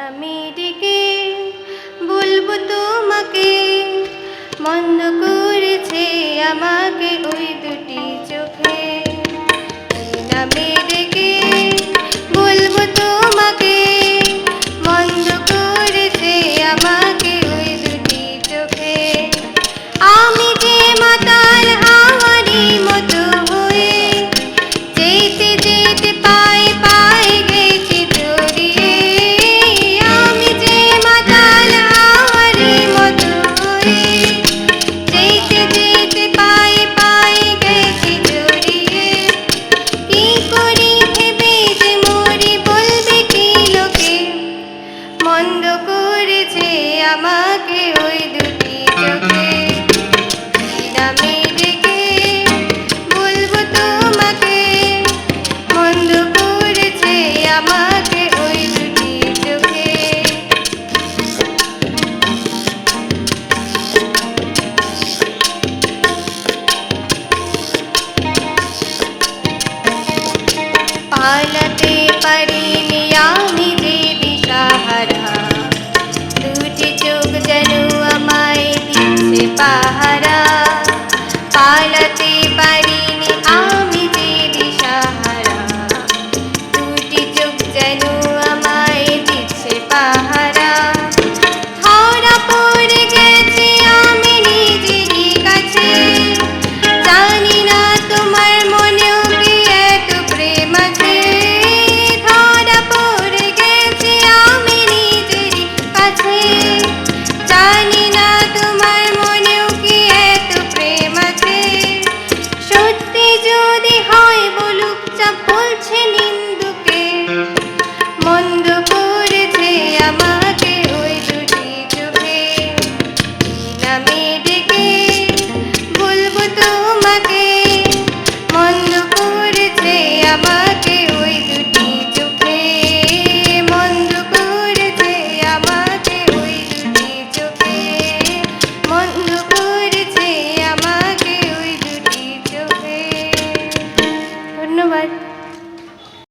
নামে ডেকে বলবো তোমাকে, মন্দ করেছে আমাকে ওই দুটি চোখে। নামে ডেকে বলবো তোমাকে, মন্দ করেছে আমাকে ওই দুটি চোখে। আমি যে মাতাল হাওয়ারি মতো হয়ে যেতে যেতে পায়ে পায়ে গেছি জড়িয়ে। আমি যে মাতাল হাওয়ারি মতো হয়ে যেতে যেতে পায়ে পায়ে গেছি জড়িয়ে। কি করি ভেবে যে মরি বলবে কি লোকে, মন্দ করেছে আমাকে ওই দুটি চোখে। নামে ডেকে বলবো তোমাকে, মন্দ করেছে আমাকে ওই দুটি চোখে। পালাতে পারিনি আমি যে দিশাহারা, দুটি চোখ যেন আমায় দিচ্ছে পাহারা।